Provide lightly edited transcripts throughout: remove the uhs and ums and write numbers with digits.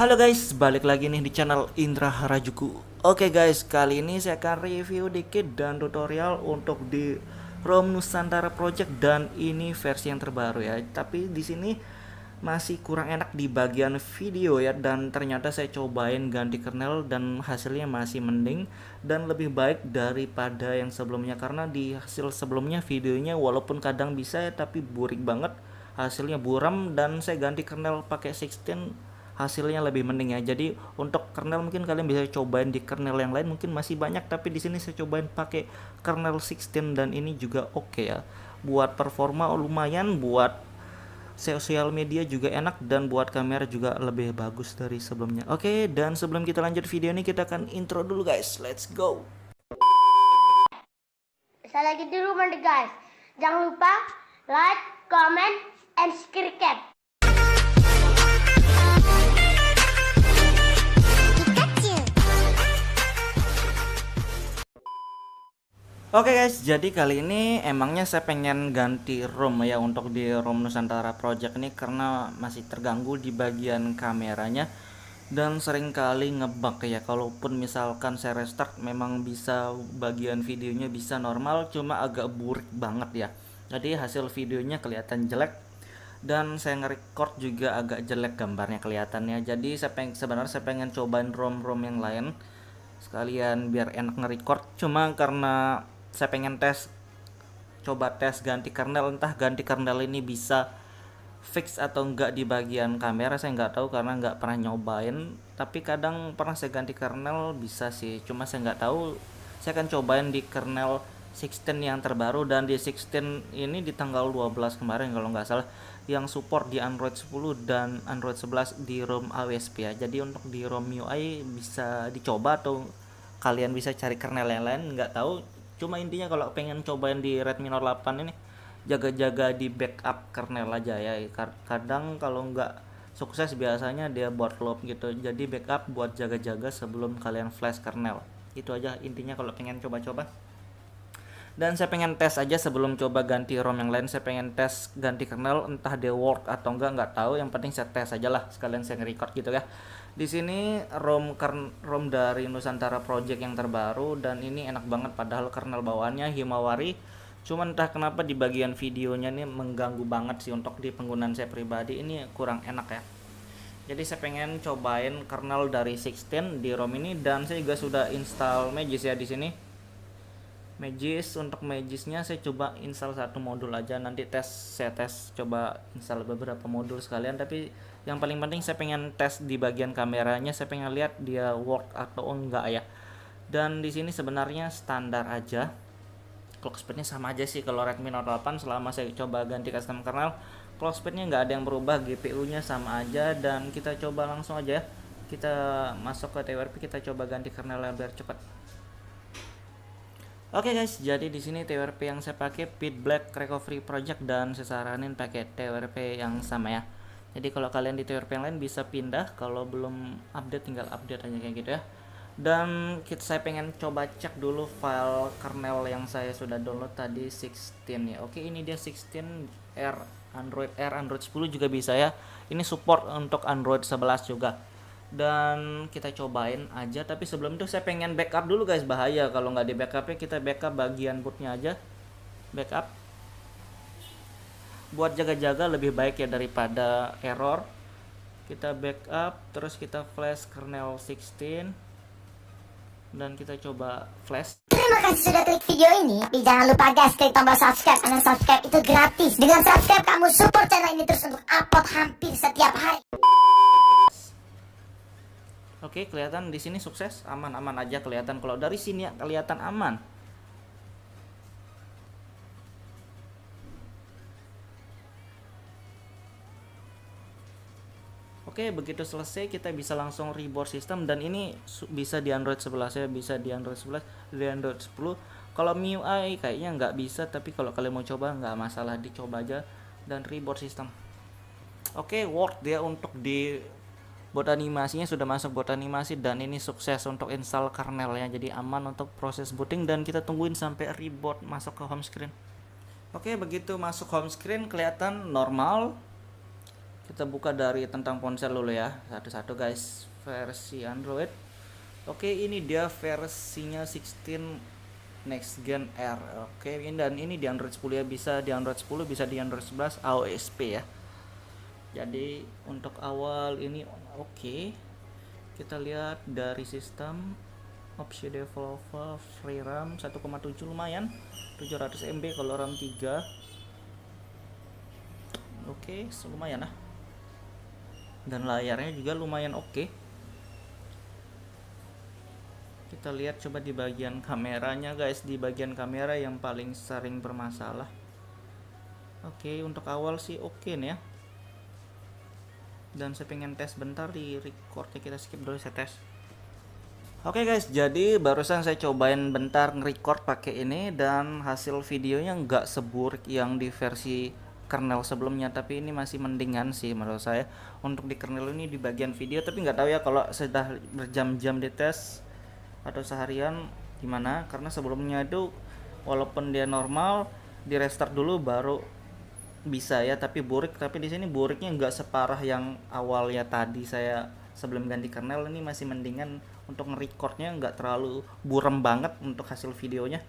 Halo guys, balik lagi nih di channel Indra Harajuku. Oke guys, kali ini saya akan review dikit dan tutorial untuk di ROM Nusantara Project dan ini versi yang terbaru ya. Tapi di sini masih kurang enak di bagian video ya, dan ternyata saya cobain ganti kernel dan hasilnya masih mending dan lebih baik daripada yang sebelumnya, karena di hasil sebelumnya videonya walaupun kadang bisa ya, tapi burik banget, hasilnya buram, dan saya ganti kernel pakai 16 hasilnya lebih mending ya. Jadi untuk kernel mungkin kalian bisa cobain di kernel yang lain, mungkin masih banyak, tapi di sini saya cobain pakai kernel 16 dan ini juga oke ya. Buat performa lumayan, buat sosial media juga enak, dan buat kamera juga lebih bagus dari sebelumnya. Oke, dan sebelum kita lanjut video ini kita akan intro dulu guys. Let's go. Saya lagi di rumah nih guys. Jangan lupa like, comment, and subscribe. Oke guys, jadi kali ini emangnya saya pengen ganti ROM ya untuk di ROM Nusantara Project ini, karena masih terganggu di bagian kameranya dan sering kali ngebug ya. Kalaupun misalkan saya restart memang bisa, bagian videonya bisa normal, cuma agak burik banget ya. Jadi hasil videonya kelihatan jelek dan saya nge-record juga agak jelek gambarnya kelihatannya. Jadi sebenarnya saya pengen cobain ROM-ROM yang lain sekalian biar enak nge-record, cuma karena saya pengen coba tes ganti kernel, entah ganti kernel ini bisa fix atau enggak di bagian kamera, saya nggak tahu karena nggak pernah nyobain. Tapi kadang pernah saya ganti kernel bisa sih, cuma saya nggak tahu. Saya akan cobain di kernel 16 yang terbaru, dan di 16 ini di tanggal 12 kemarin kalau nggak salah, yang support di Android 10 dan Android 11 di ROM AWSP ya. Jadi untuk di ROM UI bisa dicoba, atau kalian bisa cari kernel yang lain, nggak tahu. Cuma intinya kalau pengen cobain di Redmi Note 8 ini, jaga-jaga di backup kernel aja ya. Kadang kalau nggak sukses biasanya dia bootloop gitu, jadi backup buat jaga-jaga sebelum kalian flash kernel. Itu aja intinya kalau pengen coba-coba. Dan saya pengen tes aja sebelum coba ganti ROM yang lain, saya pengen tes ganti kernel, entah dia work atau nggak tahu. Yang penting saya tes aja lah, sekalian saya nge-record gitu ya. Di sini ROM dari Nusantara Project yang terbaru, dan ini enak banget padahal kernel bawaannya Himawari. Cuman entah kenapa di bagian videonya ini mengganggu banget sih, untuk di penggunaan saya pribadi ini kurang enak ya. Jadi saya pengen cobain kernel dari 16 di ROM ini, dan saya juga sudah install Magis ya di sini. Magis, untuk Magisnya saya coba install satu modul aja, nanti saya tes coba install beberapa modul sekalian. Tapi yang paling penting saya pengen tes di bagian kameranya, saya pengen lihat dia work atau enggak ya. Dan di sini sebenarnya standar aja, clock speednya sama aja sih kalau Redmi Note 8. Selama saya coba ganti custom kernel, clock speednya nggak ada yang berubah, GPU nya sama aja. Dan kita coba langsung aja ya, kita masuk ke TWRP, kita coba ganti kernel biar cepat. Oke guys, jadi di sini TWRP yang saya pakai Pit Black Recovery Project, dan saya saranin pakai TWRP yang sama ya. Jadi kalau kalian di TWRP yang lain bisa pindah, kalau belum update tinggal update aja kayak gitu ya. Dan saya pengen coba cek dulu file kernel yang saya sudah download tadi 16 ya. Oke, ini dia 16 Android 10 juga bisa ya. Ini support untuk Android 11 juga, dan kita cobain aja. Tapi sebelum itu saya pengen backup dulu guys, bahaya kalau nggak di backupnya. Kita backup bagian bootnya aja, backup buat jaga-jaga lebih baik ya daripada error. Kita backup, terus kita flash kernel 16 dan kita coba flash. Terima kasih sudah klik video ini. Tapi jangan lupa guys, klik tombol subscribe. Karena subscribe itu gratis. Dengan subscribe kamu support channel ini terus untuk upload hampir setiap hari. Oke, kelihatan di sini sukses, aman-aman aja kelihatan. Kalau dari sini ya kelihatan aman. Oke, begitu selesai kita bisa langsung reboot sistem, dan ini bisa di Android 11 ya, bisa di Android 11, di Android 10. Kalau MIUI kayaknya nggak bisa, tapi kalau kalian mau coba nggak masalah, dicoba aja dan reboot sistem. Oke, work dia untuk di bot animasinya, sudah masuk bot animasi, dan ini sukses untuk install kernelnya, jadi aman untuk proses booting. Dan kita tungguin sampai reboot masuk ke home screen. Oke, begitu masuk home screen kelihatan normal, Kita buka dari tentang ponsel dulu ya, satu-satu guys. Versi Android. Oke, ini dia versinya 16 Next Gen R. Oke, dan ini di Android 10 ya, bisa di Android 10, bisa di Android 11 AOSP ya. Jadi untuk awal ini oke. Kita lihat dari sistem opsi developer free RAM 1,7 lumayan, 700 MB kalau RAM 3. Oke, lumayan lah. Dan layarnya juga lumayan oke. Kita lihat coba di bagian kameranya guys, di bagian kamera yang paling sering bermasalah. Oke, untuk awal sih oke nih ya. Dan saya pengen tes bentar di recordnya, kita skip dulu, saya tes. Oke guys, jadi barusan saya cobain bentar nge-record pakai ini dan hasil videonya nggak seburuk yang di versi kernel sebelumnya, tapi ini masih mendingan sih menurut saya untuk di kernel ini di bagian video. Tapi nggak tahu ya kalau sudah berjam-jam dites atau seharian gimana, karena sebelumnya itu walaupun dia normal di restart dulu baru bisa ya, tapi burik. Tapi di sini buriknya nggak separah yang awalnya tadi saya sebelum ganti kernel. Ini masih mendingan untuk nge-recordnya, nggak terlalu burem banget untuk hasil videonya.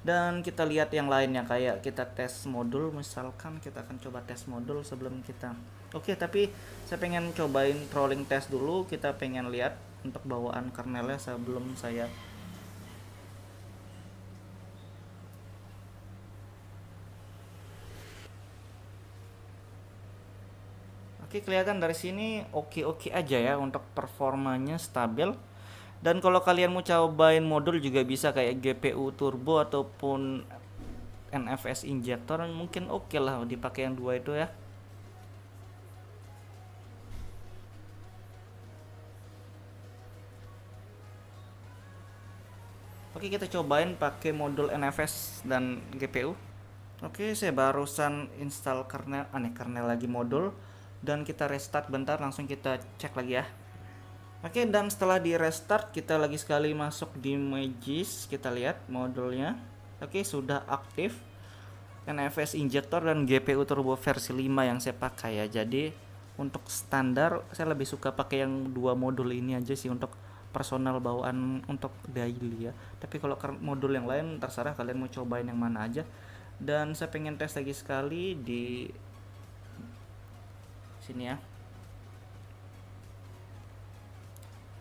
Dan kita lihat yang lainnya, kayak kita tes modul, misalkan kita akan coba tes modul sebelum kita oke. Tapi saya pengen cobain trolling test dulu, kita pengen lihat untuk bawaan kernelnya sebelum saya oke. Kelihatan dari sini oke-oke aja ya, untuk performanya stabil. Dan kalau kalian mau cobain modul juga bisa kayak GPU turbo ataupun NFS injector, mungkin oke lah dipakai yang dua itu ya. Oke, kita cobain pakai modul NFS dan GPU. Oke, saya barusan install kernel lagi modul, dan kita restart bentar, langsung kita cek lagi ya. Oke, dan setelah di restart kita lagi sekali masuk di Magis, kita lihat modulnya. Oke, sudah aktif NFS injector dan GPU turbo versi 5 yang saya pakai ya. Jadi untuk standar saya lebih suka pakai yang dua modul ini aja sih untuk personal bawaan untuk daily ya. Tapi kalau modul yang lain terserah kalian mau cobain yang mana aja. Dan saya pengen tes lagi sekali di sini ya.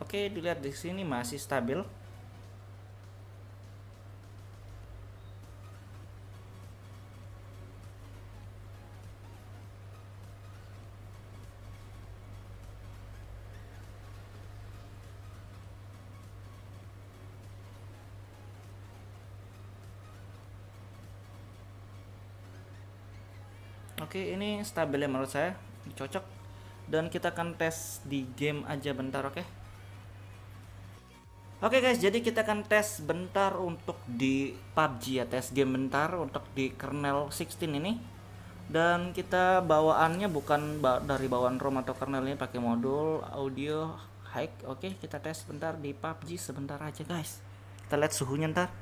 Oke, dilihat di sini masih stabil. Oke, ini stabil ya menurut saya, cocok. Dan kita akan tes di game aja bentar, oke. Oke guys, jadi kita akan tes bentar untuk di PUBG ya, tes game bentar untuk di kernel 16 ini. Dan kita bawaannya bukan dari bawaan ROM atau kernelnya, pakai modul audio high. Oke, kita tes bentar di PUBG sebentar aja guys. Kita lihat suhunya ntar.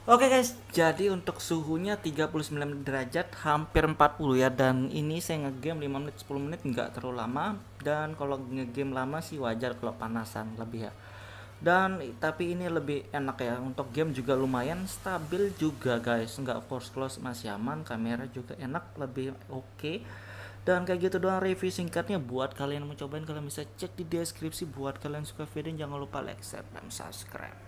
Oke guys, jadi untuk suhunya 39 derajat hampir 40 ya, dan ini saya ngegame 5 menit 10 menit nggak terlalu lama, dan kalau ngegame lama sih wajar kalau panasan lebih ya. Dan tapi ini lebih enak ya, untuk game juga lumayan stabil juga guys, nggak force close, masih aman, kamera juga enak, lebih oke. Dan kayak gitu doang review singkatnya. Buat kalian yang mau cobain, kalian bisa cek di deskripsi. Buat kalian yang suka video, jangan lupa like, share, dan subscribe.